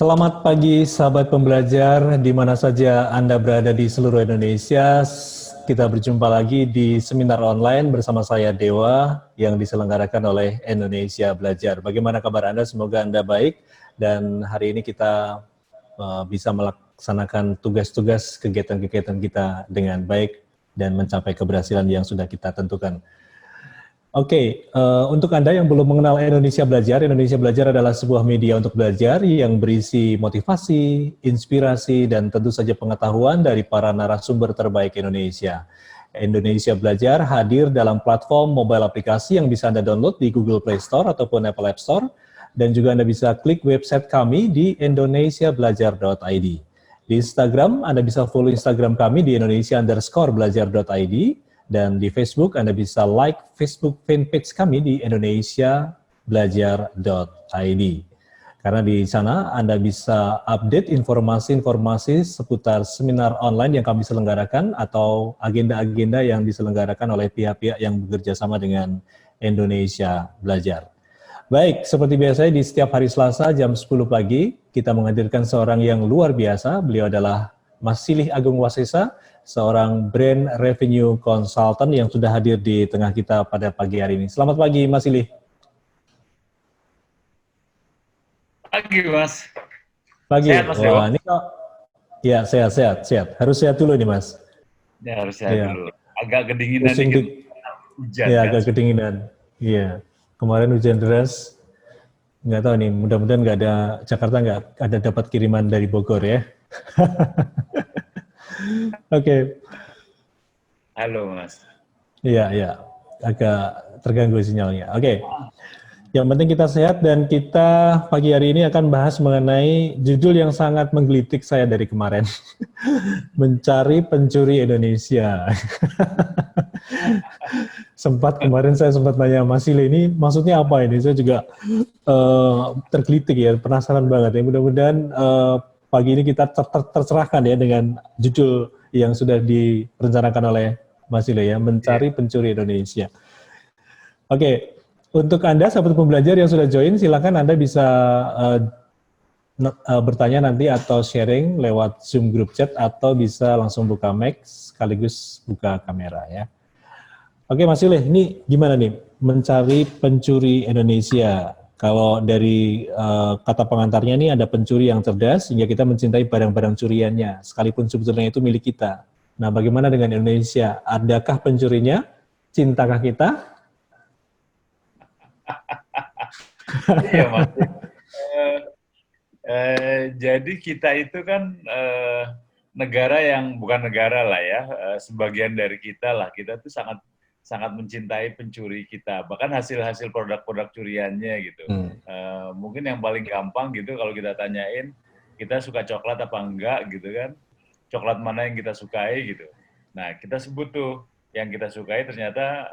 Selamat pagi sahabat pembelajar, di mana saja Anda berada di seluruh Indonesia. Kita berjumpa lagi di seminar online bersama saya Dewa yang diselenggarakan oleh Indonesia Belajar. Bagaimana kabar Anda? Semoga Anda baik dan hari ini kita bisa melaksanakan tugas-tugas kegiatan-kegiatan kita dengan baik dan mencapai keberhasilan yang sudah kita tentukan. Oke, untuk Anda yang belum mengenal Indonesia Belajar adalah sebuah media untuk belajar yang berisi motivasi, inspirasi, dan tentu saja pengetahuan dari para narasumber terbaik Indonesia. Indonesia Belajar hadir dalam platform mobile aplikasi yang bisa Anda download di Google Play Store ataupun Apple App Store, dan juga Anda bisa klik website kami di indonesiabelajar.id. Di Instagram, Anda bisa follow Instagram kami di indonesia_belajar.id, dan di Facebook, Anda bisa like Facebook fanpage kami di indonesiabelajar.id. Karena di sana Anda bisa update informasi-informasi seputar seminar online yang kami selenggarakan atau agenda-agenda yang diselenggarakan oleh pihak-pihak yang bekerja sama dengan Indonesia Belajar. Baik, seperti biasa di setiap hari Selasa jam 10 pagi, kita menghadirkan seorang yang luar biasa. Beliau adalah Mas Silih Agung Wasesa, seorang brand revenue consultant yang sudah hadir di tengah kita pada pagi hari ini. Selamat pagi, Mas Silih. Pagi, Mas. Pagi. Sehat, Mas Dewa? Wah, ini kok ya sehat. Harus sehat dulu nih, Mas. Ya, harus sehat Iya. dulu. Agak kedinginan Pusing dikit, dik. hujan Ya, kan? agak kedinginan. Iya. Kemarin hujan deras. Nggak tahu nih, mudah-mudahan nggak ada, Jakarta nggak ada dapat kiriman dari Bogor ya. Oke. Halo, Mas. Iya. Agak terganggu sinyalnya. Oke. Yang penting kita sehat dan kita pagi hari ini akan bahas mengenai judul yang sangat menggelitik saya dari kemarin. Mencari pencuri Indonesia. Kemarin saya sempat nanya Mas Sile, ini maksudnya apa ini? Saya juga tergelitik ya, penasaran banget ya. Mudah-mudahan pagi ini kita tercerahkan ya dengan judul yang sudah direncanakan oleh Mas Sile ya, Mencari Pencuri Indonesia. Oke, untuk Anda sahabat pembelajar yang sudah join, silakan Anda bisa bertanya nanti atau sharing lewat Zoom group chat atau bisa langsung buka mic sekaligus buka kamera ya. Oke Mas Yulih, ini gimana nih mencari pencuri Indonesia? Kalau dari kata pengantarnya ini ada pencuri yang cerdas sehingga kita mencintai barang-barang curiannya, sekalipun sebetulnya itu milik kita. Nah, bagaimana dengan Indonesia? Adakah pencurinya? Cintakah kita? Iya, Mas. Jadi kita itu kan negara yang bukan negara lah ya, sebagian dari kita lah. Kita tuh sangat sangat mencintai pencuri kita, bahkan hasil-hasil produk-produk curiannya gitu. Mungkin yang paling gampang gitu kalau kita tanyain, kita suka coklat apa enggak gitu kan? Coklat mana yang kita sukai gitu. Nah, kita sebut tuh yang kita sukai ternyata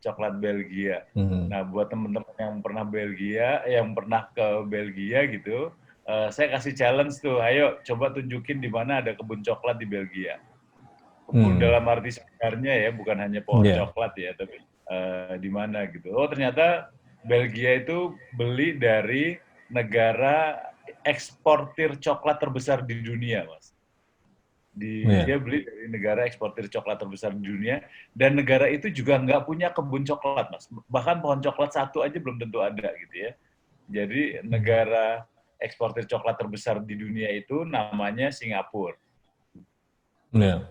coklat Belgia. Nah, buat teman-teman yang pernah ke Belgia gitu, saya kasih challenge tuh, ayo coba tunjukin di mana ada kebun coklat di Belgia. Kebun dalam arti sebenarnya ya, bukan hanya pohon coklat ya, tapi di mana gitu. Oh, ternyata Belgia itu beli dari negara eksportir coklat terbesar di dunia, Mas. Dia beli dari negara eksportir coklat terbesar di dunia, dan negara itu juga nggak punya kebun coklat, Mas. Bahkan pohon coklat satu aja belum tentu ada gitu ya. Jadi negara eksportir coklat terbesar di dunia itu namanya Singapura. Nah,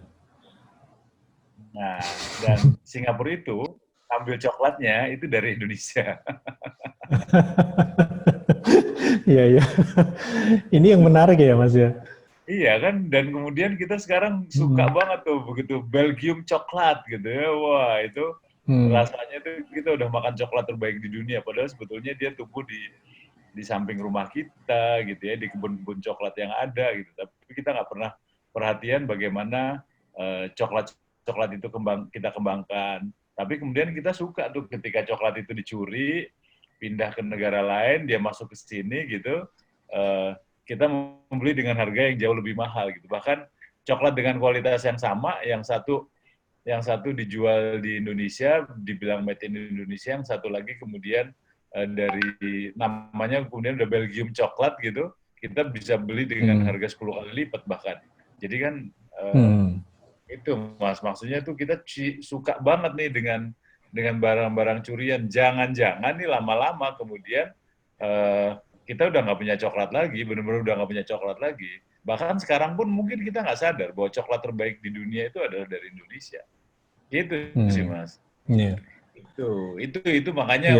dan Singapura itu ambil coklatnya itu dari Indonesia. Iya. Ini yang menarik ya Mas ya. Iya kan, dan kemudian kita sekarang suka banget tuh begitu Belgium coklat gitu ya. Wah, itu rasanya tuh kita udah makan coklat terbaik di dunia, padahal sebetulnya dia tumbuh di samping rumah kita gitu ya, di kebun-kebun coklat yang ada gitu. Tapi kita nggak pernah perhatian bagaimana coklat itu kita kembangkan. Tapi kemudian kita suka tuh ketika coklat itu dicuri, pindah ke negara lain, dia masuk ke sini gitu, kita membeli dengan harga yang jauh lebih mahal gitu. Bahkan coklat dengan kualitas yang sama, yang satu dijual di Indonesia, dibilang made in Indonesia, yang satu lagi kemudian dari namanya kemudian udah Belgium coklat gitu, kita bisa beli dengan harga 10 kali lipat bahkan. Jadi kan itu Mas, maksudnya tuh kita suka banget nih dengan barang-barang curian. Jangan-jangan nih lama-lama kemudian kita udah nggak punya coklat lagi, benar-benar udah nggak punya coklat lagi. Bahkan sekarang pun mungkin kita nggak sadar bahwa coklat terbaik di dunia itu adalah dari Indonesia. Gitu sih Mas. Yeah. Itu makanya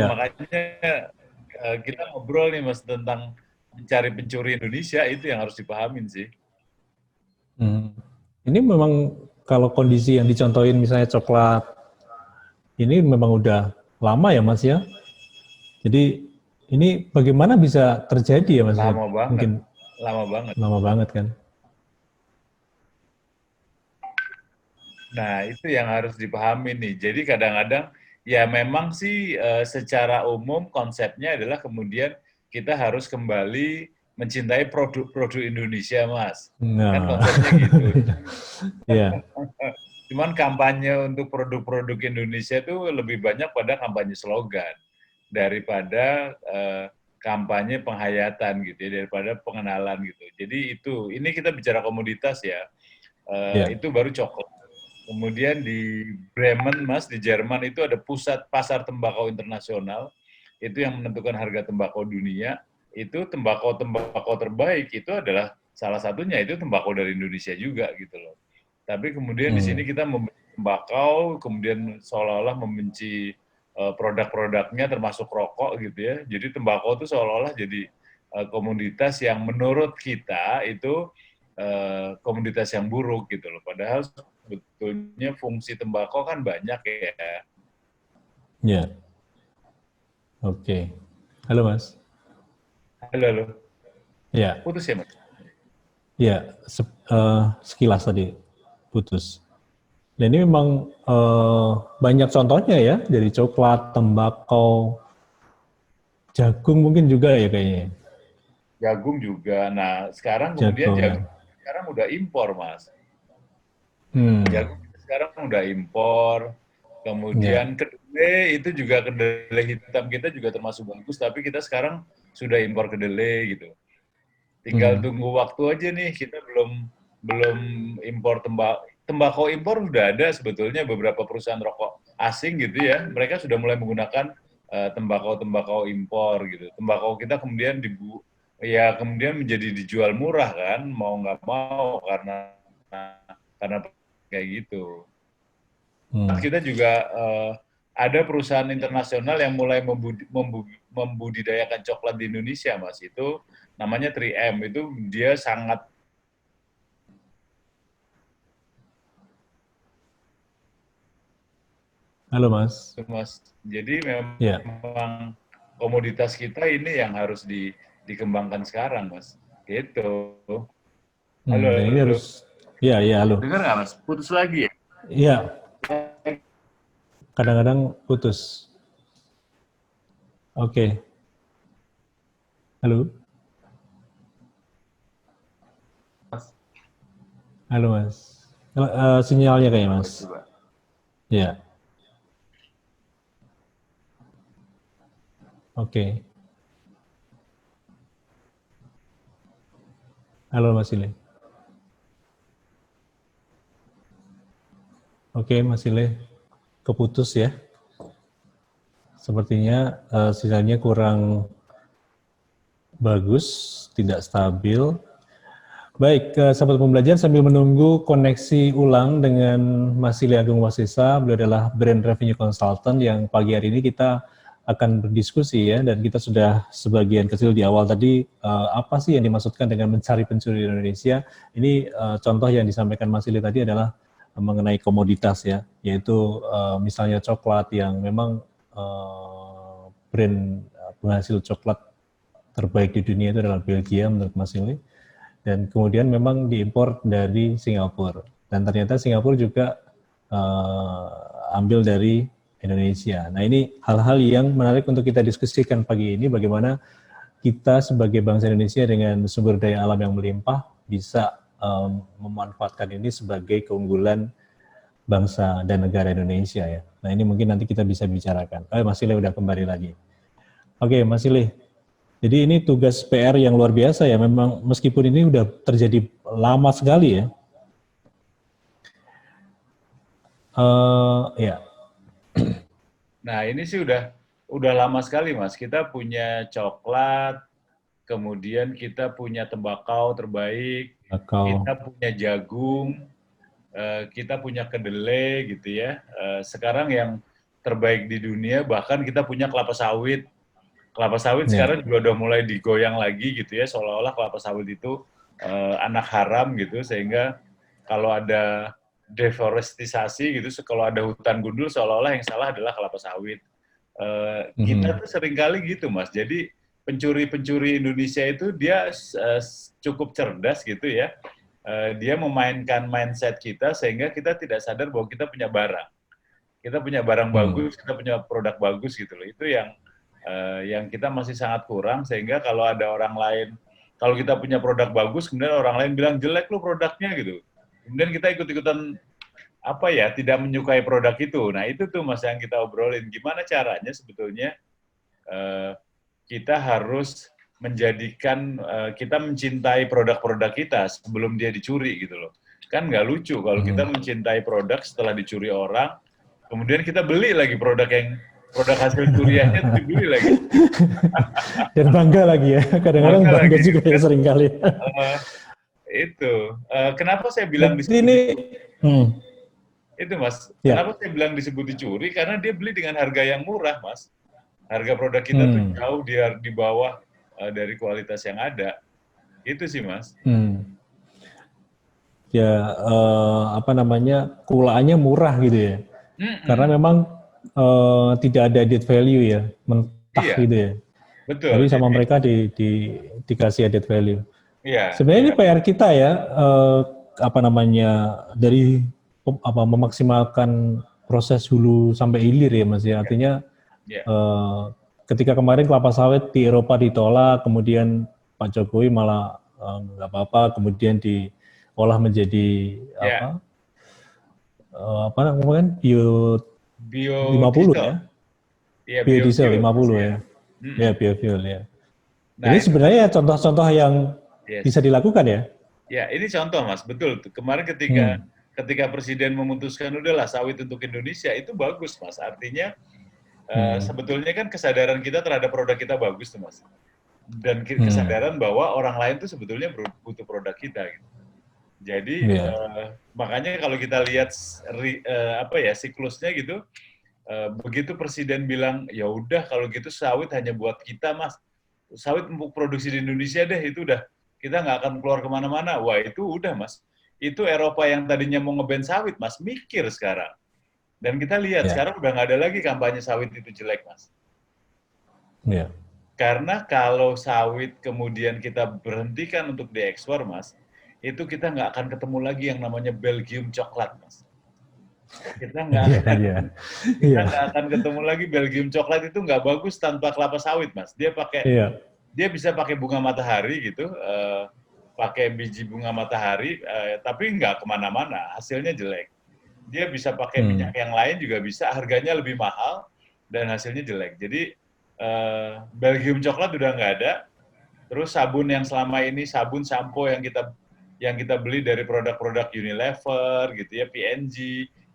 kita ngobrol nih Mas tentang mencari pencuri Indonesia, itu yang harus dipahamin sih. Ini memang kalau kondisi yang dicontohin misalnya coklat ini memang udah lama ya Mas ya. Jadi ini bagaimana bisa terjadi ya Mas? Lama banget. Mungkin lama banget. Lama banget kan. Nah, itu yang harus dipahami nih. Jadi kadang-kadang ya memang sih secara umum konsepnya adalah kemudian kita harus kembali mencintai produk-produk Indonesia, Mas. Kan konsepnya gitu. Iya. Cuman kampanye untuk produk-produk Indonesia itu lebih banyak pada kampanye slogan daripada kampanye penghayatan gitu ya, daripada pengenalan gitu. Jadi ini kita bicara komoditas ya. Itu baru coklat. Kemudian di Bremen, Mas, di Jerman itu ada pusat pasar tembakau internasional, itu yang menentukan harga tembakau dunia. Itu tembakau terbaik itu adalah salah satunya itu tembakau dari Indonesia juga gitu loh. Tapi kemudian di sini kita membenci tembakau, kemudian seolah-olah membenci produk-produknya termasuk rokok gitu ya. Jadi tembakau itu seolah-olah jadi komoditas yang menurut kita itu komoditas yang buruk gitu loh. Padahal sebetulnya fungsi tembakau kan banyak ya. Ya. Oke. Halo Mas. Halo. Ya. Putus ya Mas? Ya, sekilas tadi putus. Dan ini memang banyak contohnya ya, dari coklat, tembakau, jagung mungkin juga ya kayaknya. Jagung juga. Nah, sekarang kemudian jagung sekarang udah impor, Mas. Jagung sekarang udah impor. Kemudian kedelai itu juga, kedelai hitam kita juga termasuk bagus, tapi kita sekarang sudah impor kedelai gitu. Tinggal tunggu waktu aja nih, kita belum impor tembakau impor sudah ada sebetulnya beberapa perusahaan rokok asing gitu ya, mereka sudah mulai menggunakan tembakau impor gitu. Tembakau kita kemudian kemudian menjadi dijual murah kan, mau nggak mau karena kayak gitu. Kita juga ada perusahaan internasional yang mulai membudidayakan coklat di Indonesia, Mas. Itu namanya 3M, itu dia sangat Halo Mas. Jadi memang komoditas kita ini yang harus dikembangkan sekarang, Mas. Gitu. Halo. Ini harus. Ya, halo. Dengar nggak, Mas? Putus lagi ya? Iya. Kadang-kadang putus. Oke. Halo. Halo Mas. Sinyalnya kayaknya Mas. Ya. Oke. Halo Mas Ile. Oke, Mas Ile. Keputus ya. Sepertinya sinyalnya kurang bagus, tidak stabil. Baik, sahabat pembelajar, sambil menunggu koneksi ulang dengan Mas Ile Agung Wasesa, beliau adalah Brand Revenue Consultant yang pagi hari ini kita akan berdiskusi ya, dan kita sudah sebagian kecil di awal tadi, apa sih yang dimaksudkan dengan mencari pencuri di Indonesia. Ini contoh yang disampaikan Mas Ile tadi adalah mengenai komoditas ya, yaitu misalnya coklat yang memang brand penghasil coklat terbaik di dunia itu adalah Belgia menurut Mas Ile. Dan kemudian memang diimpor dari Singapura. Dan ternyata Singapura juga ambil dari Indonesia. Nah ini hal-hal yang menarik untuk kita diskusikan pagi ini, bagaimana kita sebagai bangsa Indonesia dengan sumber daya alam yang melimpah bisa memanfaatkan ini sebagai keunggulan bangsa dan negara Indonesia ya. Nah ini mungkin nanti kita bisa bicarakan. Mas Ile udah kembali lagi. Oke Mas Ile. Jadi ini tugas PR yang luar biasa ya. Memang meskipun ini udah terjadi lama sekali ya. Ya. Nah, ini sih udah lama sekali, Mas. Kita punya coklat, kemudian kita punya tembakau terbaik, Kakao. kita punya jagung, kita punya kedelai gitu ya. Sekarang yang terbaik di dunia, bahkan kita punya kelapa sawit. Kelapa sawit Ya. sekarang juga udah mulai digoyang lagi gitu ya, seolah-olah kelapa sawit itu anak haram gitu, sehingga kalau ada deforestisasi gitu, kalau ada hutan gundul seolah-olah yang salah adalah kelapa sawit. Kita Mhm. tuh seringkali gitu, Mas. Jadi pencuri-pencuri Indonesia itu dia cukup cerdas gitu ya. Dia memainkan mindset kita sehingga kita tidak sadar bahwa kita punya barang. Kita punya barang Hmm. bagus, kita punya produk bagus gitu loh. Itu yang kita masih sangat kurang, sehingga kalau ada orang lain, kalau kita punya produk bagus, kemudian orang lain bilang jelek lo produknya gitu. Kemudian kita ikut-ikutan apa ya, tidak menyukai produk itu. Nah itu tuh Mas yang kita obrolin, gimana caranya sebetulnya kita harus menjadikan, kita mencintai produk-produk kita sebelum dia dicuri gitu loh. Kan nggak lucu kalau kita Mhm. mencintai produk setelah dicuri orang, kemudian kita beli lagi produk hasil curiannya itu dibeli lagi. Dan bangga lagi ya. Kadang-kadang Bangga bangga lagi juga gitu ya kan. seringkali. Uh, kenapa saya bilang Berarti disebut ini, dicuri? hmm, Itu Mas, ya, kenapa saya bilang disebut dicuri? Karena dia beli dengan harga yang murah Mas. Harga produk kita tuh hmm, jauh di bawah dari kualitas yang ada. Itu sih Mas. hmm. Ya apa namanya, kulaannya murah gitu ya. Karena Mm-mm. memang tidak ada added value ya, mentah Iya, gitu ya. Tapi betul. sama Jadi, mereka dikasih added value. iya, Sebenarnya iya, ini PR kita ya, apa namanya, dari apa memaksimalkan proses hulu sampai hilir ya Mas ya. iya, Artinya iya, eh, ketika kemarin kelapa sawit di Eropa ditolak, kemudian Pak Jokowi malah nggak apa-apa, kemudian diolah menjadi iya. apa namanya, bio 50 Biodiesel, ya, iya biodiesel biofuel, Mas 50 ya. ya, ya Mm-mm. biofuel ya. Nah Ini itu, sebenarnya contoh-contoh yang bisa yes, dilakukan ya. ya ini contoh Mas, betul. Kemarin ketika Hmm. ketika Presiden memutuskan udahlah sawit untuk Indonesia itu bagus Mas. Artinya Hmm. sebetulnya kan kesadaran kita terhadap produk kita bagus tuh Mas. Dan Hmm. kesadaran bahwa orang lain tuh sebetulnya butuh produk kita. Gitu. Jadi Ya. makanya kalau kita lihat apa ya siklusnya gitu, begitu Presiden bilang ya udah kalau gitu sawit hanya buat kita Mas, sawit untuk produksi di Indonesia deh itu udah kita nggak akan keluar kemana-mana. Wah itu udah Mas, itu Eropa yang tadinya mau ngeban sawit Mas mikir sekarang. Dan kita lihat Ya. sekarang udah nggak ada lagi kampanye sawit itu jelek Mas. Ya. Karena kalau sawit kemudian kita berhentikan untuk diekspor, Mas, itu kita nggak akan ketemu lagi yang namanya Belgium coklat, Mas. Kita nggak Iya, akan, iya. kita Iya. nggak akan ketemu lagi Belgium coklat itu nggak bagus tanpa kelapa sawit, Mas. Iya. Dia bisa pakai bunga matahari gitu, pakai biji bunga matahari, tapi nggak kemana-mana, hasilnya jelek. Dia bisa pakai minyak Hmm. yang lain juga bisa, harganya lebih mahal dan hasilnya jelek. Jadi Belgium coklat udah nggak ada. Terus sabun yang selama ini sabun sampo yang kita beli dari produk-produk Unilever gitu ya, P&G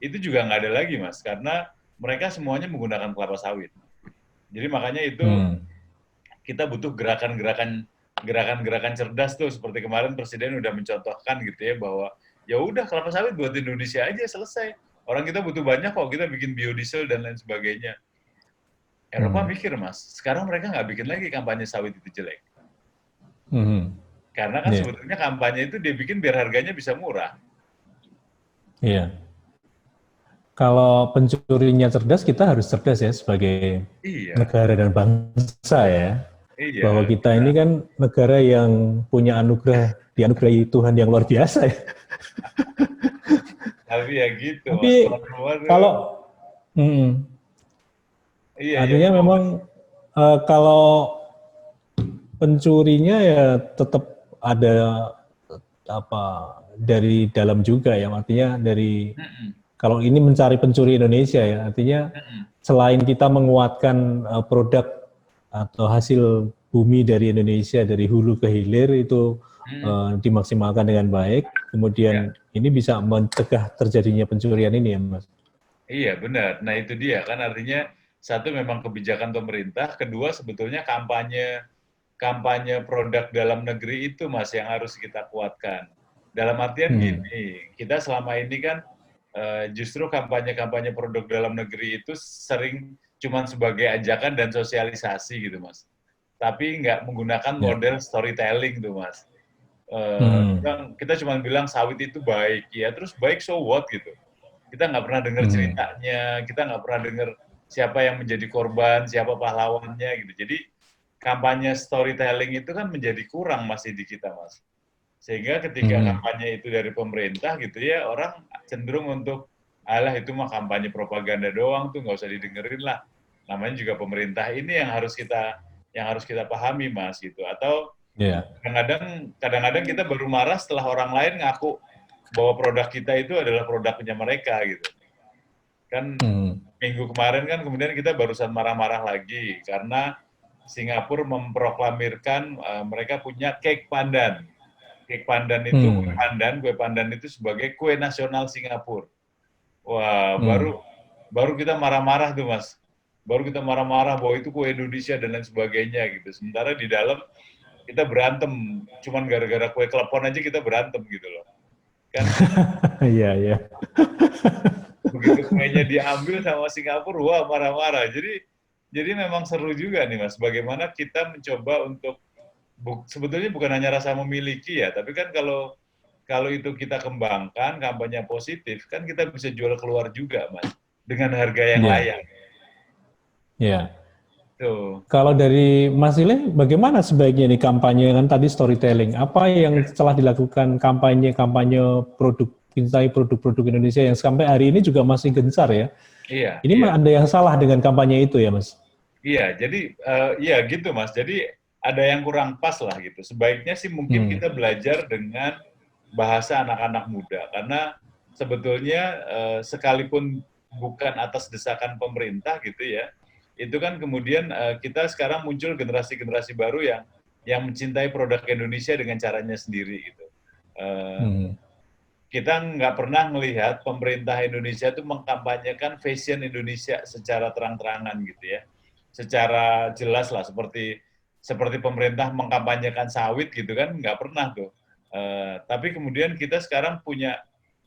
itu juga nggak ada lagi Mas karena mereka semuanya menggunakan kelapa sawit. Jadi makanya itu Hmm. kita butuh gerakan-gerakan cerdas tuh seperti kemarin Presiden udah mencontohkan gitu ya bahwa ya udah kelapa sawit buat Indonesia aja selesai. Orang kita butuh banyak kok kita bikin biodiesel dan lain sebagainya. Eropa Hmm. mikir Mas, sekarang mereka nggak bikin lagi kampanye sawit itu jelek. Hmm. Karena kan Iya. sebetulnya kampanye itu dia bikin biar harganya bisa murah. Iya. Kalau pencurinya cerdas, kita harus cerdas ya sebagai Iya, negara dan bangsa ya. iya, Bahwa kita kita ini kan negara yang punya anugerah, dianugerahi Tuhan yang luar biasa ya. tapi ya gitu Tapi Mas, keluar keluar kalau hmm, iya iya artinya ngomong memang Mas. kalau pencurinya ya tetap ada apa dari dalam juga ya, artinya dari Mm-mm, kalau ini mencari pencuri Indonesia ya, artinya mm-mm, selain kita menguatkan produk atau hasil bumi dari Indonesia dari hulu ke hilir itu dimaksimalkan dengan baik, Ya. kemudian ini bisa mencegah terjadinya pencurian ini ya Mas. Iya, benar. Nah, itu dia kan artinya satu memang kebijakan pemerintah, kedua sebetulnya kampanye kampanye produk dalam negeri itu Mas yang harus kita kuatkan. Dalam artian Hmm. gini, kita selama ini kan justru kampanye-kampanye produk dalam negeri itu sering cuman sebagai ajakan dan sosialisasi gitu Mas. Tapi nggak menggunakan Ya. model storytelling tuh Mas. Hmm. Kita cuma bilang sawit itu baik, ya terus baik so what gitu. Kita nggak pernah dengar Hmm. ceritanya, kita nggak pernah dengar siapa yang menjadi korban, siapa pahlawannya gitu. Jadi kampanye storytelling itu kan menjadi kurang masih di kita Mas. Sehingga ketika Hmm. kampanye itu dari pemerintah gitu ya, orang cenderung untuk alah itu mah kampanye propaganda doang tuh nggak usah didengerin lah. Namanya juga pemerintah ini yang harus kita pahami Mas gitu. Atau Ya. kadang-kadang kita baru marah setelah orang lain ngaku bahwa produk kita itu adalah produknya mereka gitu. Kan Hmm. minggu kemarin kan kemudian kita barusan marah-marah lagi karena Singapura memproklamirkan mereka punya cake pandan. Cake pandan itu Hmm. kue pandan itu sebagai kue nasional Singapura. Wah, Hmm. baru kita marah-marah tuh Mas. Baru kita marah-marah bahwa itu kue Indonesia dan lain sebagainya gitu. Sementara di dalam kita berantem, cuman gara-gara kue klepon aja kita berantem gitu loh. Kan Iya, iya. begitu kuenya diambil sama Singapura, wah marah-marah. Jadi memang seru juga nih Mas, bagaimana kita mencoba untuk sebetulnya bukan hanya rasa memiliki ya, tapi kan kalau kalau itu kita kembangkan kampanye positif, kan kita bisa jual keluar juga Mas, dengan harga yang Iya. layak. Iya. Tuh. Kalau dari Mas Ile, bagaimana sebaiknya nih kampanye kan tadi storytelling? Apa yang telah dilakukan kampanye-kampanye produk cintai produk-produk Indonesia yang sampai hari ini juga masih gencar ya? Iya, Ini iya. ada yang salah dengan kampanye itu ya, Mas? Iya, jadi iya gitu Mas. Jadi ada yang kurang pas lah gitu. Sebaiknya sih mungkin Hmm. kita belajar dengan bahasa anak-anak muda karena sebetulnya sekalipun bukan atas desakan pemerintah gitu ya, itu kan kemudian kita sekarang muncul generasi-generasi baru yang mencintai produk Indonesia dengan caranya sendiri gitu. Eh, Hmm. kita nggak pernah melihat pemerintah Indonesia itu mengkampanyekan fashion Indonesia secara terang-terangan gitu ya, secara jelas lah seperti seperti pemerintah mengkampanyekan sawit gitu kan nggak pernah tuh. Tapi kemudian kita sekarang punya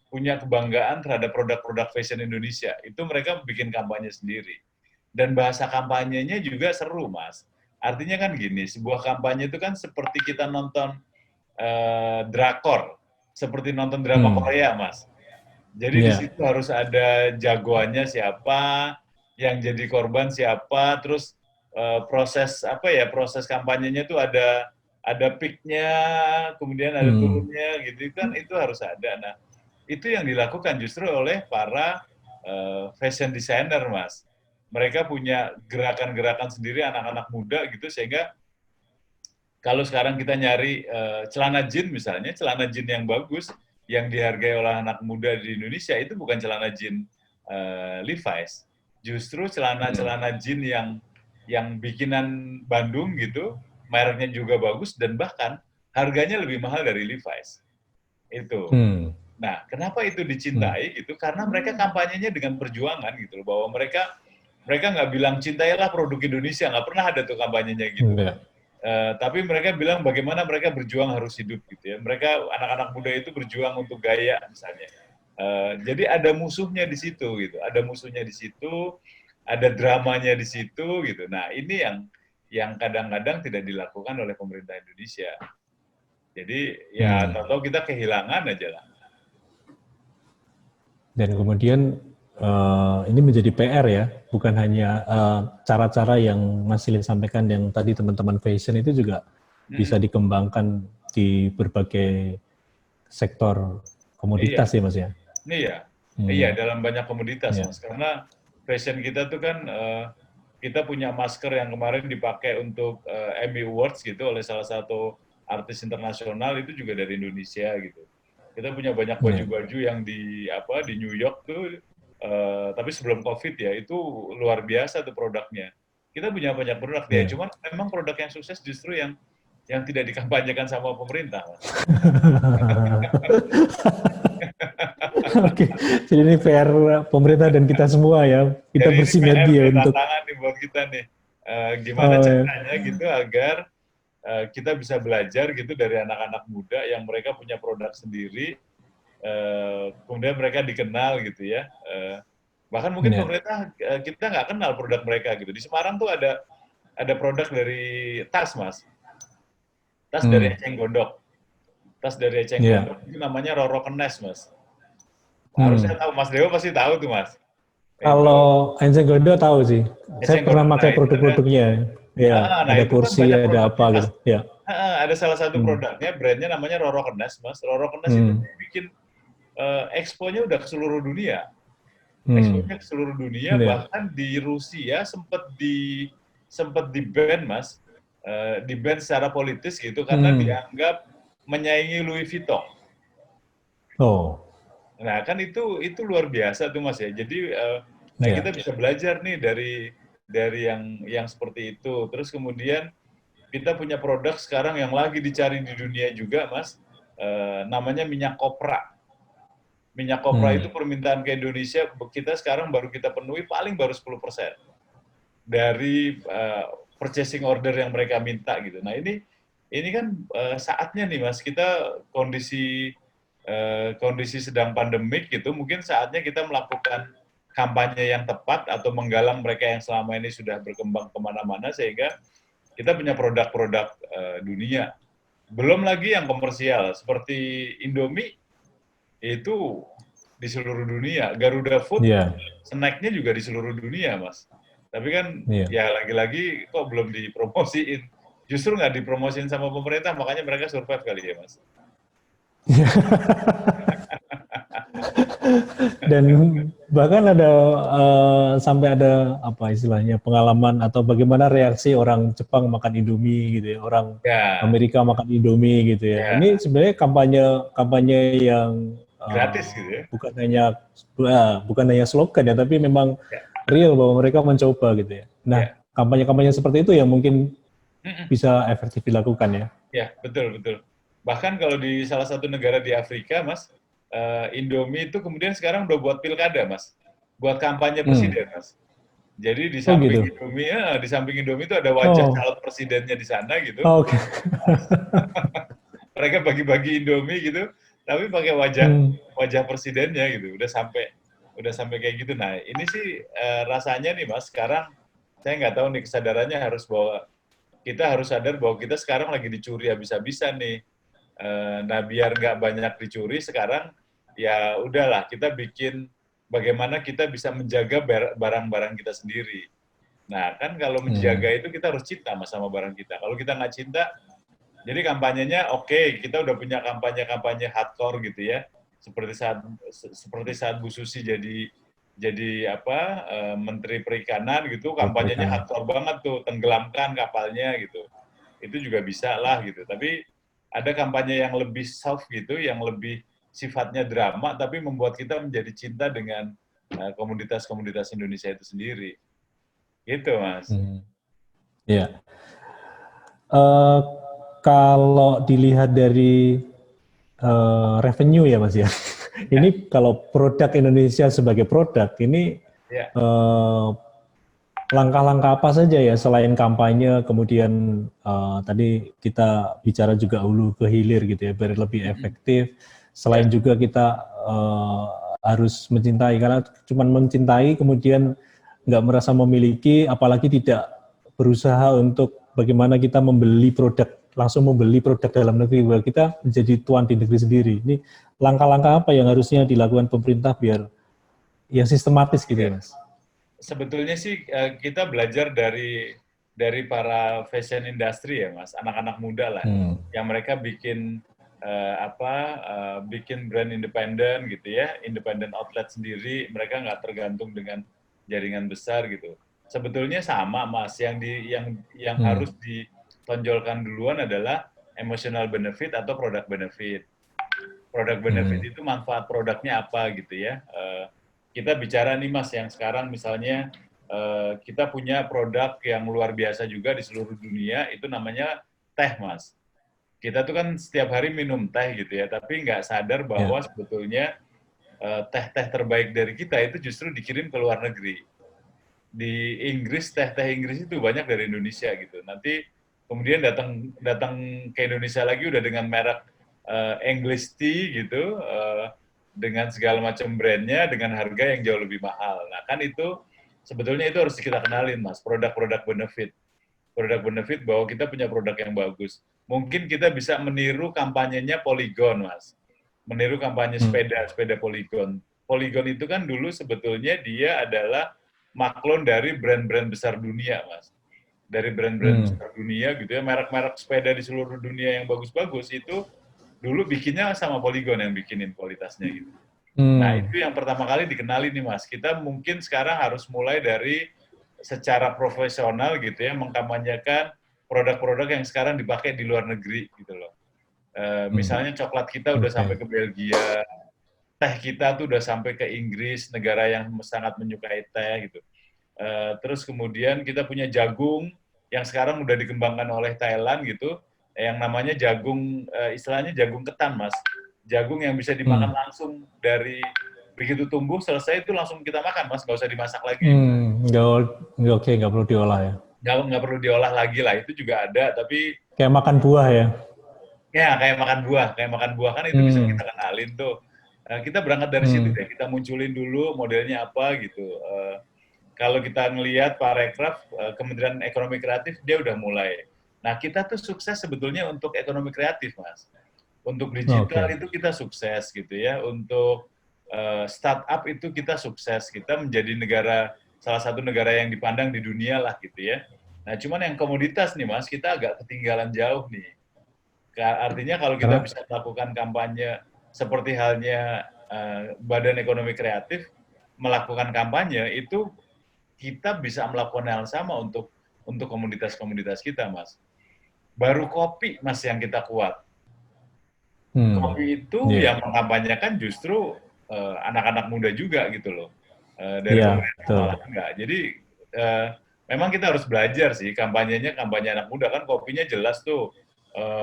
punya kebanggaan terhadap produk-produk fashion Indonesia. Itu mereka bikin kampanye sendiri. Dan bahasa kampanyenya juga seru, Mas. Artinya kan gini, sebuah kampanye itu kan seperti kita nonton drakor, seperti nonton drama Hmm. Korea, Mas. Jadi di Ya. situ harus ada jagoannya siapa, yang jadi korban siapa, terus proses apa ya, proses kampanyenya itu ada peak-nya, kemudian ada Hmm. turunnya gitu kan itu harus ada. Nah, itu yang dilakukan justru oleh para fashion designer, Mas. Mereka punya gerakan-gerakan sendiri anak-anak muda gitu sehingga kalau sekarang kita nyari celana jean misalnya, celana jean yang bagus, yang dihargai oleh anak muda di Indonesia itu bukan celana jean Levi's, justru celana-celana jean yang bikinan Bandung gitu, mereknya juga bagus dan bahkan harganya lebih mahal dari Levi's. Itu. Hmm. Nah, kenapa itu Hmm. dicintai gitu? Karena mereka kampanyenya dengan perjuangan gitu loh, bahwa mereka mereka nggak bilang cintailah produk Indonesia, nggak pernah ada tuh kampanyenya gitu. Enggak. Tapi mereka bilang bagaimana mereka berjuang harus hidup gitu ya. Mereka anak-anak muda itu berjuang untuk gaya misalnya. Jadi ada musuhnya di situ gitu, ada musuhnya di situ, ada dramanya di situ gitu. Nah ini yang kadang-kadang tidak dilakukan oleh pemerintah Indonesia. Jadi ya Hmm. tahu-tahu kita kehilangan aja lah. Dan kemudian ini menjadi PR ya, bukan hanya cara-cara yang Mas Silin sampaikan yang tadi teman-teman fashion itu juga bisa Hmm, dikembangkan di berbagai sektor iya. komoditas ya Mas ya. Iya, iya Hmm. dalam banyak komoditas Ya. Mas. Karena fashion kita tuh kan kita punya masker yang kemarin dipakai untuk Emmy Awards gitu oleh salah satu artis internasional itu juga dari Indonesia gitu. Kita punya banyak Ya. baju-baju yang di apa di New York tuh tapi sebelum Covid ya itu luar biasa tuh produknya. kita punya banyak produk ya, cuman memang produk yang sukses justru yang tidak dikampanyekan sama pemerintah, Mas. Oke, jadi ini PR pemerintah dan kita semua ya. Kita Jadi ini PR bersinergi ya nih, untuk. tantangan nih buat kita nih. Gimana Oh, ya. caranya gitu agar kita bisa belajar gitu dari anak-anak muda yang mereka punya produk sendiri, kemudian mereka dikenal gitu ya. Bahkan mungkin Ya. pemerintah kita nggak kenal produk mereka gitu. Di Semarang tuh ada produk dari tas, Mas. Tas dari Hmm. eceng gondok. Tas dari eceng Ya. gondok itu namanya Roro Kenes, Mas. Harusnya Hmm. tahu, Mas Dewo pasti tahu tuh, Mas. Itu Kalau Enzeng Gondo tahu sih. Saya eceng pernah gondok. Nah, pakai itu produk-produknya. Ya, nah ada itu kan kursi, banyak ada produknya, apa Mas. gitu. Ya. Ada salah satu Hmm. produknya, brandnya namanya Roro Kenes, Mas. Roro Kenes itu Hmm. bikin expo-nya udah ke seluruh dunia. Hmm. Expo-nya ke seluruh dunia, Ya. bahkan di Rusia sempat di ban, Mas. Di ban secara politis gitu karena Hmm. dianggap menyaingi Louis Vuitton. Oh. Nah, kan itu luar biasa tuh, Mas ya. Jadi nah kita Ya. bisa belajar nih dari yang seperti itu. Terus kemudian kita punya produk sekarang yang lagi dicari di dunia juga, Mas. Namanya minyak kopra. Minyak kopra Hmm. itu permintaan ke Indonesia kita sekarang baru kita penuhi paling baru 10% dari purchasing order yang mereka minta gitu. Nah ini kan saatnya nih, Mas, kita kondisi sedang pandemik gitu, mungkin saatnya kita melakukan kampanye yang tepat atau menggalang mereka yang selama ini sudah berkembang kemana-mana sehingga kita punya produk-produk dunia. Belum lagi yang komersial seperti Indomie itu di seluruh dunia. Garuda Food Ya. snacknya juga di seluruh dunia, Mas. Tapi kan Ya. ya lagi-lagi kok belum dipromosiin. Justru nggak dipromosiin sama pemerintah, makanya mereka survive kali ya, Mas. Dan bahkan ada sampai ada apa istilahnya pengalaman atau bagaimana reaksi orang Jepang makan Indomie gitu ya, orang Ya, Amerika makan Indomie gitu ya. Ini ya, sebenarnya kampanye kampanye yang gratis gitu ya. bukan hanya slogan ya, tapi memang Ya, real bahwa mereka mencoba gitu ya. Nah, ya. kampanye-kampanye seperti itu yang mungkin Mm-mm. bisa efektif dilakukan ya. Ya, betul, betul. Bahkan kalau di salah satu negara di Afrika, Mas, Indomie itu kemudian sekarang udah buat pilkada, Mas. Buat kampanye Hmm. presiden, Mas. Jadi Oh gitu. Di samping Indomie itu ada wajah Oh, calon presidennya di sana gitu. oke. Mereka bagi-bagi Indomie gitu, tapi pakai wajah Hmm. wajah presidennya gitu. Udah sampai kayak gitu. Nah, ini sih rasanya nih, Mas, sekarang saya nggak tahu nih kesadarannya kita harus sadar bahwa kita sekarang lagi dicuri habis-habisan nih. Nah, biar nggak banyak dicuri sekarang, ya udahlah kita bikin bagaimana kita bisa menjaga barang-barang kita sendiri. Nah, kan kalau Hmm. menjaga itu kita harus cinta sama barang kita. Kalau kita nggak cinta, jadi kampanyenya oke, kita udah punya kampanye-kampanye hardcore gitu ya. Seperti saat Bu Susi jadi apa Menteri Perikanan gitu, kampanyenya Perikanan. hardcore banget tuh, tenggelamkan kapalnya gitu. Itu juga bisa lah gitu. Tapi ada kampanye yang lebih soft gitu, yang lebih sifatnya drama, tapi membuat kita menjadi cinta dengan komunitas-komunitas Indonesia itu sendiri. Gitu, Mas. Hmm. Ya. Eh, Kalau dilihat dari revenue ya Mas ya, Ya, ini kalau produk Indonesia sebagai produk ini ya. eh, langkah-langkah apa saja ya selain kampanye, kemudian tadi kita bicara juga hulu ke hilir gitu ya, biar lebih efektif. Selain Ya. juga kita harus mencintai, karena cuma mencintai kemudian nggak merasa memiliki, apalagi tidak berusaha untuk bagaimana kita langsung membeli produk dalam negeri, bahwa kita menjadi tuan di negeri sendiri. Ini langkah-langkah apa yang harusnya dilakukan pemerintah biar yang sistematis gitu ya Ya. Mas? Sebetulnya sih kita belajar dari para fashion industry ya, Mas, anak-anak muda lah, Hmm. yang mereka bikin brand independen gitu ya, independent outlet sendiri, mereka nggak tergantung dengan jaringan besar gitu. Sebetulnya sama, Mas, yang Hmm. harus ditonjolkan duluan adalah emotional benefit atau product benefit. Product benefit Hmm. itu manfaat produknya apa gitu ya. Kita bicara nih, Mas, yang sekarang misalnya kita punya produk yang luar biasa juga di seluruh dunia, itu namanya teh, Mas. Kita tuh kan setiap hari minum teh gitu ya, tapi nggak sadar bahwa sebetulnya teh-teh terbaik dari kita itu justru dikirim ke luar negeri. Di Inggris, teh-teh Inggris itu banyak dari Indonesia gitu. Nanti kemudian datang ke Indonesia lagi udah dengan merek English tea gitu, dengan segala macam brandnya, dengan harga yang jauh lebih mahal. Nah kan itu sebetulnya itu harus kita kenalin, Mas, produk-produk benefit. Produk benefit bahwa kita punya produk yang bagus. Mungkin kita bisa meniru kampanyenya Polygon, Mas. Meniru kampanye sepeda Polygon. Polygon itu kan dulu sebetulnya dia adalah maklon dari brand-brand besar dunia, Mas. Dari brand-brand besar dunia gitu ya, merek-merek sepeda di seluruh dunia yang bagus-bagus itu dulu bikinnya sama Polygon yang bikinin kualitasnya gitu. Nah, itu yang pertama kali dikenali nih, Mas. Kita mungkin sekarang harus mulai dari secara profesional gitu ya, mengkampanyekan produk-produk yang sekarang dipakai di luar negeri gitu loh. Misalnya coklat kita udah sampai ke Belgia, teh kita tuh udah sampai ke Inggris, negara yang sangat menyukai teh gitu. Terus kemudian kita punya jagung yang sekarang udah dikembangkan oleh Thailand gitu, yang namanya jagung, istilahnya jagung ketan, Mas. Jagung yang bisa dimakan langsung dari begitu tumbuh selesai itu langsung kita makan, Mas, nggak usah dimasak lagi. Nggak perlu diolah ya. Nggak perlu diolah lagi lah, itu juga ada, tapi kayak makan buah ya. Ya, kayak makan buah kan itu bisa kita kenalin tuh. Kita berangkat dari situ deh, kita munculin dulu modelnya apa gitu. Kalau kita ngelihat Parekraf, Kementerian Ekonomi Kreatif, dia udah mulai. Nah, kita tuh sukses sebetulnya untuk ekonomi kreatif, Mas. Untuk digital itu kita sukses gitu ya. Untuk startup itu kita sukses. Kita menjadi salah satu negara yang dipandang di dunia lah gitu ya. Nah, cuman yang komoditas nih, Mas, kita agak ketinggalan jauh nih. Artinya kalau kita bisa melakukan kampanye seperti halnya Badan Ekonomi Kreatif melakukan kampanye, itu kita bisa melakukan hal sama untuk komoditas-komoditas kita, Mas. Baru kopi, Mas, yang kita kuat. Kopi itu yang mengkampanyekan justru anak-anak muda juga gitu loh. Dari pemerintah malah enggak. Jadi memang kita harus belajar sih, kampanyenya kampanye anak muda kan, kopinya jelas tuh.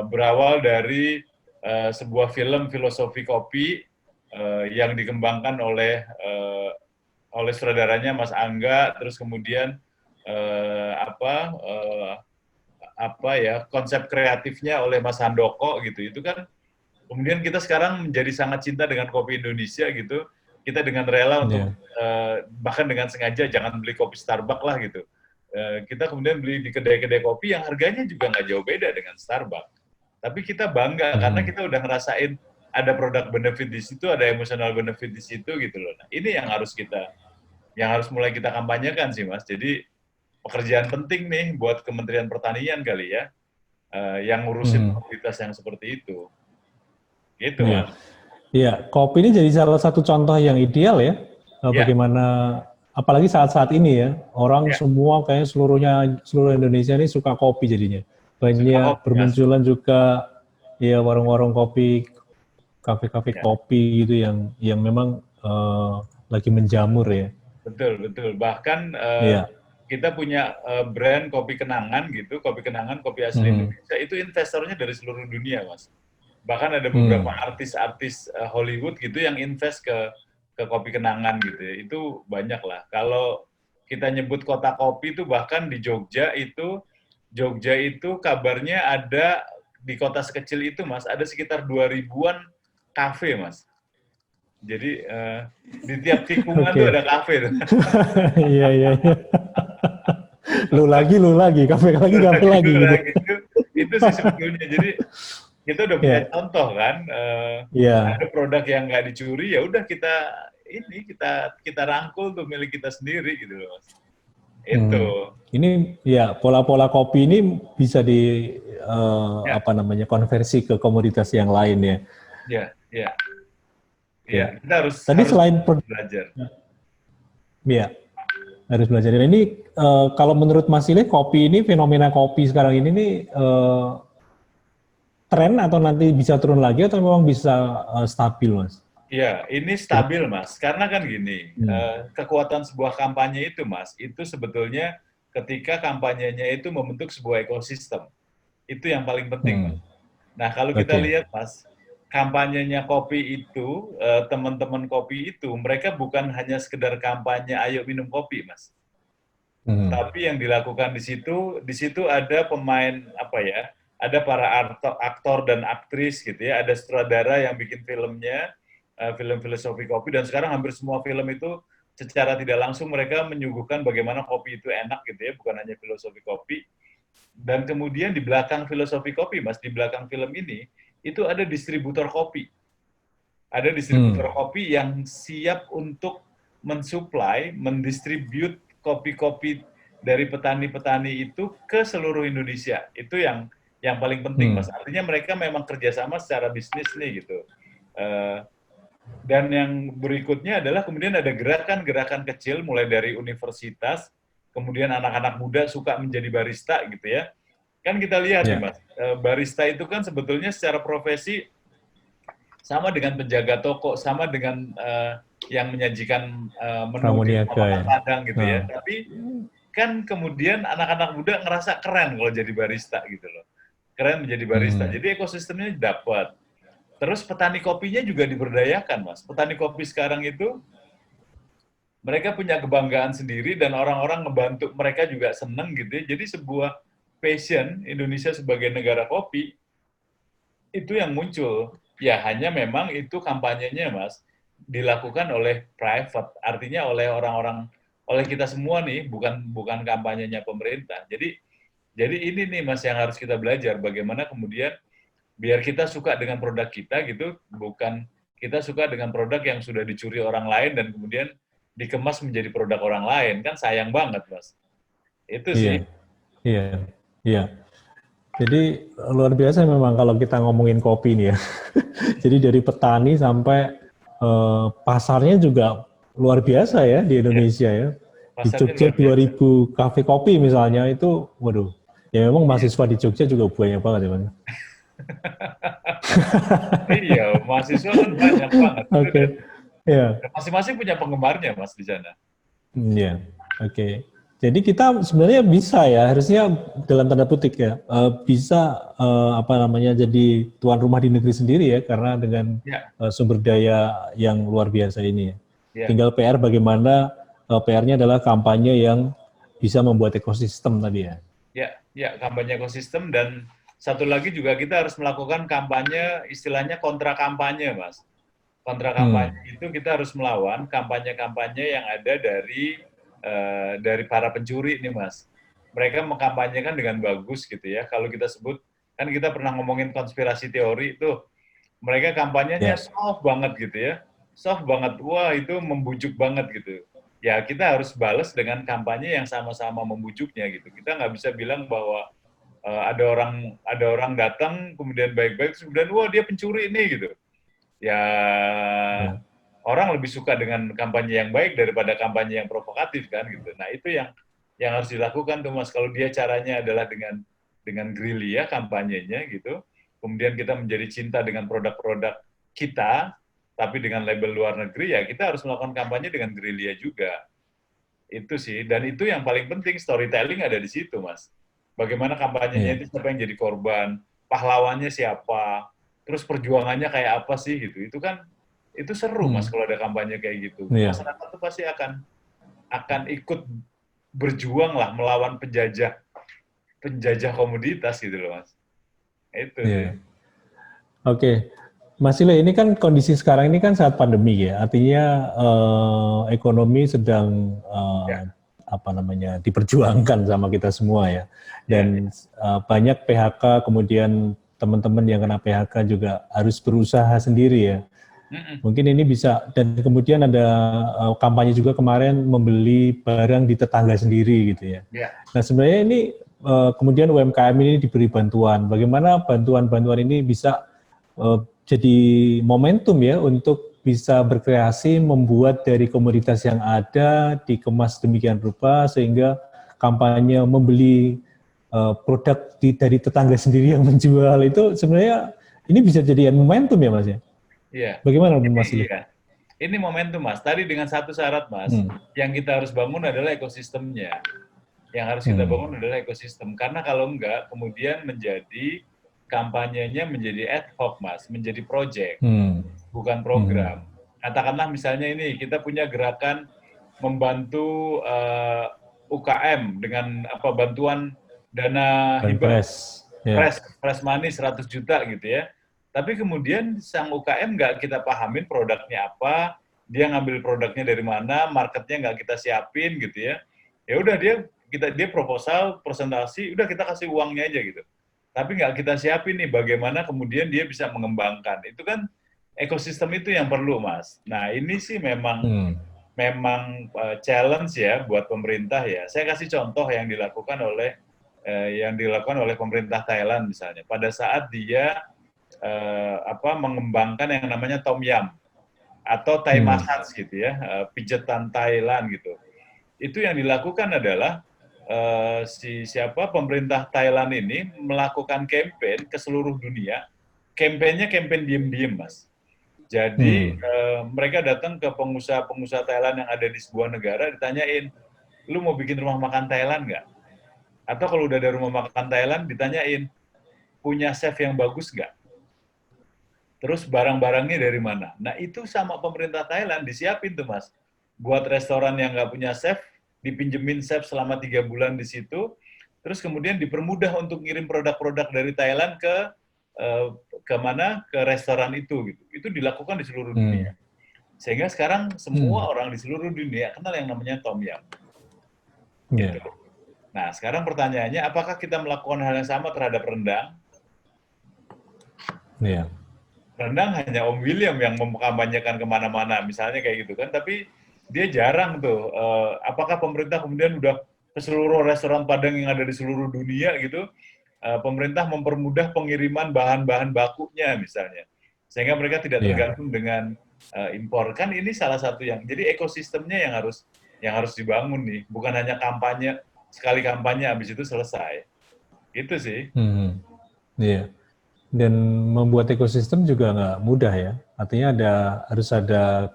Berawal dari sebuah film filosofi kopi yang dikembangkan oleh sutradaranya Mas Angga, terus kemudian konsep kreatifnya oleh Mas Handoko gitu. Itu kan kemudian kita sekarang menjadi sangat cinta dengan kopi Indonesia gitu. Kita dengan rela untuk bahkan dengan sengaja jangan beli kopi Starbucks lah gitu. Kita kemudian beli di kedai-kedai kopi yang harganya juga nggak jauh beda dengan Starbucks. Tapi kita bangga karena kita udah ngerasain ada produk benefit di situ, ada emotional benefit di situ gitu loh. Nah, ini yang harus mulai kita kampanyekan sih, Mas. Jadi pekerjaan penting nih buat Kementerian Pertanian kali ya, yang ngurusin komoditas yang seperti itu. Gitu, Mas. Iya, kopi ini jadi salah satu contoh yang ideal ya, bagaimana apalagi saat-saat ini ya, orang semua kayaknya seluruh Indonesia ini suka kopi jadinya. Banyak bermunculan juga ya warung-warung kopi, kafe-kafe kopi gitu yang memang lagi menjamur ya. Betul. Bahkan kita punya brand kopi kenangan gitu, kopi asli Indonesia, itu investornya dari seluruh dunia, Mas. Bahkan ada beberapa artis-artis Hollywood gitu yang invest ke kopi kenangan gitu ya. Itu banyak lah. Kalau kita nyebut kota kopi itu bahkan di Jogja itu kabarnya ada di kota sekecil itu, Mas, ada sekitar 2.000-an kafe, Mas. Jadi di tiap tikungan tuh ada kafe. Iya. Lu lagi, kafe lagi gitu. Itu sih sebetulnya. Jadi kita udah punya contoh kan, ada produk yang nggak dicuri, ya udah kita rangkul tuh milik kita sendiri gitu loh, Mas. Itu. Ini ya pola-pola kopi ini bisa konversi ke komoditas yang lain ya. Iya. Kita harus selain belajar. Iya. Harus belajar. Ini kalau menurut Mas Ile, kopi ini, fenomena kopi sekarang ini nih tren atau nanti bisa turun lagi atau memang bisa stabil, Mas? Ya, ini stabil, Mas. Karena kan gini, kekuatan sebuah kampanye itu, Mas, itu sebetulnya ketika kampanyenya itu membentuk sebuah ekosistem. Itu yang paling penting, Mas. Hmm. Nah, kalau kita Oke. lihat, Mas, kampanyenya kopi itu, teman-teman kopi itu, mereka bukan hanya sekedar kampanye, ayo minum kopi, Mas. Hmm. Tapi yang dilakukan di situ ada pemain, apa ya, ada para aktor dan aktris gitu ya, ada sutradara yang bikin filmnya, film filosofi kopi, dan sekarang hampir semua film itu secara tidak langsung mereka menyuguhkan bagaimana kopi itu enak gitu ya, bukan hanya filosofi kopi. Dan kemudian di belakang filosofi kopi, Mas, di belakang film ini, itu ada distributor kopi. Ada distributor kopi yang siap untuk mensuplai, mendistribute kopi-kopi dari petani-petani itu ke seluruh Indonesia. Itu yang paling penting, Mas. Artinya mereka memang kerjasama secara bisnis nih gitu. Dan yang berikutnya adalah kemudian ada gerakan-gerakan kecil mulai dari universitas, kemudian anak-anak muda suka menjadi barista gitu ya. Kan kita lihat nih, Mas, barista itu kan sebetulnya secara profesi sama dengan penjaga toko, sama dengan yang menyajikan menu di rumah Pramuniaga makan ya. Padang gitu ya. Tapi kan kemudian anak-anak muda ngerasa keren kalau jadi barista gitu loh. Keren menjadi barista. Jadi ekosistemnya dapat. Terus petani kopinya juga diberdayakan, Mas. Petani kopi sekarang itu mereka punya kebanggaan sendiri dan orang-orang ngebantu mereka juga seneng gitu ya. Jadi sebuah passion Indonesia sebagai negara kopi itu yang muncul. Ya hanya memang itu kampanyenya, Mas, dilakukan oleh private, artinya oleh orang-orang, oleh kita semua nih, bukan kampanyenya pemerintah. Jadi ini nih, Mas, yang harus kita belajar bagaimana kemudian biar kita suka dengan produk kita gitu, bukan kita suka dengan produk yang sudah dicuri orang lain dan kemudian dikemas menjadi produk orang lain, kan sayang banget, Mas. Itu sih. Iya, iya, iya. Jadi luar biasa memang kalau kita ngomongin kopi nih ya. Jadi dari petani sampai pasarnya juga luar biasa ya di Ya, Indonesia ya. Di pasarnya Jogja luar biasa. 2000 kafe kopi misalnya itu, waduh. Ya memang mahasiswa di Jogja juga banyak banget ya, Bang. Iya, mahasiswa kan banyak banget. Itu Oke, ya, dan masing-masing punya penggemarnya, Mas, di sana. ya, oke. Jadi kita sebenarnya bisa ya, harusnya dalam tanda petik ya, bisa apa namanya jadi tuan rumah di negeri sendiri ya, karena dengan Ya, sumber daya yang luar biasa ini ya. ya, Tinggal PR bagaimana PR-nya adalah kampanye yang bisa membuat ekosistem tadi ya. ya, kampanye ekosistem dan satu lagi juga kita harus melakukan kampanye, istilahnya kontra kampanye, Mas. Kontra kampanye itu kita harus melawan kampanye-kampanye yang ada dari para pencuri nih, Mas. Mereka mengkampanyekan dengan bagus gitu ya. Kalau kita sebut, kan kita pernah ngomongin konspirasi teori itu, mereka kampanyenya Ya, soft banget gitu ya. Soft banget, wah itu membujuk banget gitu. Ya kita harus balas dengan kampanye yang sama-sama membujuknya gitu. Kita nggak bisa bilang bahwa ada orang datang kemudian baik-baik, kemudian wah dia pencuri ini gitu. Ya ya, orang lebih suka dengan kampanye yang baik daripada kampanye yang provokatif kan gitu. Nah itu yang harus dilakukan tuh, Mas. Kalau dia caranya adalah dengan gerilya kampanyenya gitu, kemudian kita menjadi cinta dengan produk-produk kita, tapi dengan label luar negeri, ya kita harus melakukan kampanye dengan gerilya juga. Itu sih, dan itu yang paling penting, storytelling ada di situ, Mas. Bagaimana kampanyenya ya, itu, siapa yang jadi korban, pahlawannya siapa, terus perjuangannya kayak apa sih gitu. Itu seru, Mas, kalau ada kampanye kayak gitu. ya, Masyarakat tuh pasti akan ikut berjuang lah melawan penjajah komoditas gitu loh, Mas. Itu sih. ya. Oke, Mas Ile, ini kan kondisi sekarang ini kan saat pandemi ya, artinya ekonomi sedang Ya, apa namanya diperjuangkan sama kita semua ya, ya, dan banyak PHK, kemudian teman-teman yang kena PHK juga harus berusaha sendiri ya. Mungkin ini bisa, dan kemudian ada kampanye juga kemarin membeli barang di tetangga sendiri gitu ya. ya, Nah sebenarnya ini kemudian UMKM ini diberi bantuan, bagaimana bantuan-bantuan ini bisa jadi momentum ya untuk bisa berkreasi membuat dari komoditas yang ada dikemas demikian rupa sehingga kampanye membeli produk dari tetangga sendiri yang menjual itu sebenarnya ini bisa jadi momentum ya Mas ya? Iya. Bagaimana Ini Mas Ili? iya. Ini momentum, Mas. Tadi dengan satu syarat, Mas, Hmm. yang kita harus bangun adalah ekosistemnya. Yang harus kita Hmm. bangun adalah ekosistem. Karena kalau enggak, kemudian menjadi kampanyenya menjadi ad hoc, Mas, menjadi project, Hmm. bukan Hmm. program. Katakanlah misalnya ini, kita punya gerakan membantu UKM dengan bantuan dana hibah Banpres. Ya. fresh money 100 juta gitu ya. Tapi kemudian sang UKM nggak kita pahamin produknya apa, dia ngambil produknya dari mana, marketnya nggak kita siapin gitu ya. Ya udah dia proposal, presentasi, udah kita kasih uangnya aja gitu. Tapi nggak kita siapin nih bagaimana kemudian dia bisa mengembangkan. Itu kan ekosistem itu yang perlu, Mas. Nah, ini sih memang Hmm. challenge ya buat pemerintah ya. Saya kasih contoh yang dilakukan oleh pemerintah Thailand misalnya. Pada saat dia mengembangkan yang namanya Tom Yum atau Thai massage gitu ya, pijetan Thailand gitu. Itu yang dilakukan adalah pemerintah Thailand ini melakukan campaign ke seluruh dunia. Campaignnya campaign diem-diem, Mas. Jadi mereka datang ke pengusaha-pengusaha Thailand yang ada di sebuah negara, ditanyain, lu mau bikin rumah makan Thailand nggak? Atau kalau udah ada rumah makan Thailand, ditanyain, punya chef yang bagus nggak? Terus barang-barangnya dari mana? Nah itu sama pemerintah Thailand disiapin tuh, Mas. Buat restoran yang nggak punya chef, dipinjemin chef selama 3 bulan di situ, terus kemudian dipermudah untuk ngirim produk-produk dari Thailand ke mana? Ke restoran itu gitu. Itu dilakukan di seluruh dunia. Sehingga sekarang semua orang di seluruh dunia kenal yang namanya Tom Yum. Gitu. Ya. Nah, sekarang pertanyaannya, apakah kita melakukan hal yang sama terhadap rendang? Ya. Rendang hanya Om William yang mengkampanyekan kemana-mana, misalnya kayak gitu kan. Tapi dia jarang tuh. Apakah pemerintah kemudian udah ke seluruh restoran Padang yang ada di seluruh dunia gitu, pemerintah mempermudah pengiriman bahan-bahan bakunya misalnya, sehingga mereka tidak Ya. tergantung dengan impor. Kan ini salah satu jadi ekosistemnya yang harus dibangun nih, bukan hanya kampanye sekali kampanye habis itu selesai. Itu sih. Iya. Dan membuat ekosistem juga nggak mudah ya. Artinya harus ada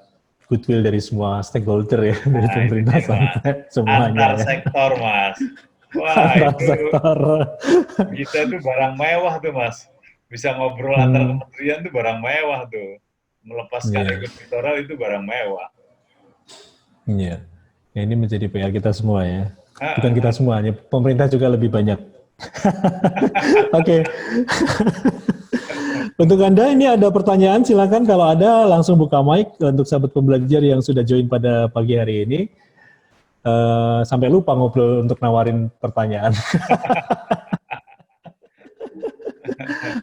goodwill dari semua stakeholder ya, dari Nah, itu pemerintah dia, Mas. sampai semuanya Antar ya. sektor, Mas. Wah, Antar itu sektor. kita itu barang mewah tuh, Mas. Bisa ngobrol antar Hmm, kementerian tuh barang mewah tuh. Melepaskan iya, ego sektoral itu barang mewah. iya. Ya, ini menjadi PR kita semua ya. Bukan kita Ah, semuanya, pemerintah juga lebih banyak. Oke, untuk Anda ini ada pertanyaan, silakan kalau ada langsung buka mic untuk sahabat pembelajar yang sudah join pada pagi hari ini. Sampai lupa ngobrol untuk nawarin pertanyaan.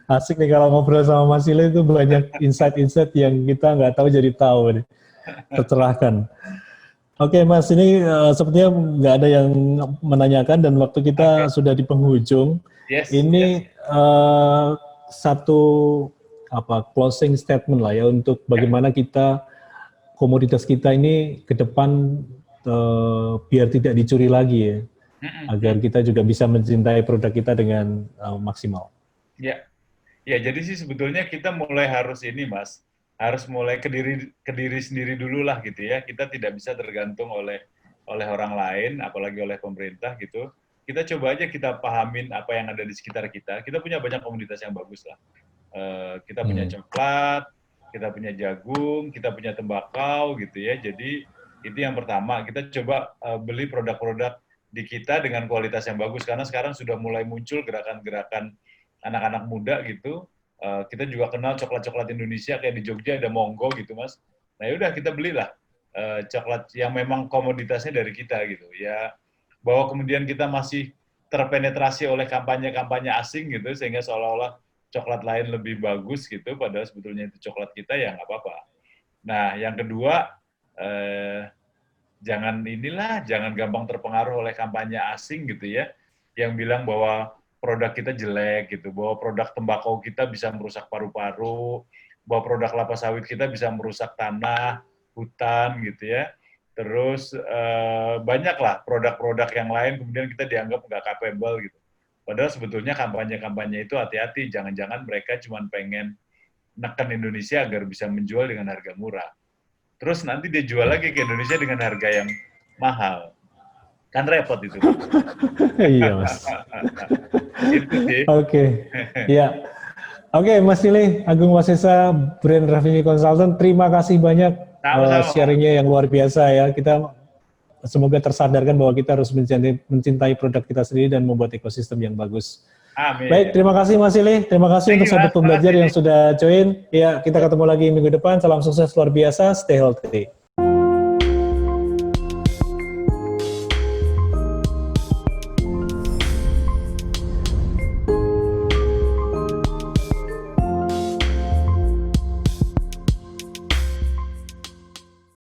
Asik nih kalau ngobrol sama Mas Ile itu banyak insight-insight yang kita nggak tahu jadi tahu nih. Tercerahkan. Oke Mas, ini sepertinya nggak ada yang menanyakan dan waktu kita Oke. sudah di penghujung. Yes, yes. Ini satu closing statement lah ya untuk Ya. bagaimana kita komoditas kita ini ke depan biar tidak dicuri lagi ya, agar kita juga bisa mencintai produk kita dengan maksimal. Ya. Ya, jadi sih sebetulnya kita mulai harus ini, Mas. Harus mulai ke diri sendiri dulu lah gitu ya. Kita tidak bisa tergantung oleh orang lain, apalagi oleh pemerintah gitu. Kita coba aja kita pahamin apa yang ada di sekitar kita. Kita punya banyak komunitas yang bagus lah. Kita punya coklat, kita punya jagung, kita punya tembakau gitu ya. Jadi itu yang pertama. Kita coba beli produk-produk di kita dengan kualitas yang bagus. Karena sekarang sudah mulai muncul gerakan-gerakan anak-anak muda gitu. Kita juga kenal coklat-coklat Indonesia kayak di Jogja ada Monggo gitu, Mas. Nah, yaudah kita belilah coklat yang memang komoditasnya dari kita gitu. Ya, bahwa kemudian kita masih terpenetrasi oleh kampanye-kampanye asing gitu sehingga seolah-olah coklat lain lebih bagus gitu, padahal sebetulnya itu coklat kita ya nggak apa-apa. Nah, yang kedua jangan gampang terpengaruh oleh kampanye asing gitu ya, yang bilang bahwa produk kita jelek gitu, bahwa produk tembakau kita bisa merusak paru-paru, bahwa produk kelapa sawit kita bisa merusak tanah, hutan gitu ya. Terus banyaklah produk-produk yang lain kemudian kita dianggap nggak capable gitu. Padahal sebetulnya kampanye-kampanye itu hati-hati, jangan-jangan mereka cuma pengen neken Indonesia agar bisa menjual dengan harga murah. Terus nanti dia jual lagi ke Indonesia dengan harga yang mahal. Kan repot itu. Iya, Mas. Itu sih. Oke. Ya. Oke, Mas Silih, Agung Wasesa, Brand Revenue Consultant, terima kasih banyak Sama-sama. sharingnya yang luar biasa ya. Kita semoga tersadarkan bahwa kita harus mencintai produk kita sendiri dan membuat ekosistem yang bagus. Amin. Baik, terima kasih Mas Silih. Terima kasih untuk sahabat pembelajar yang sudah join. Ya, kita ketemu lagi minggu depan. Salam sukses luar biasa. Stay healthy.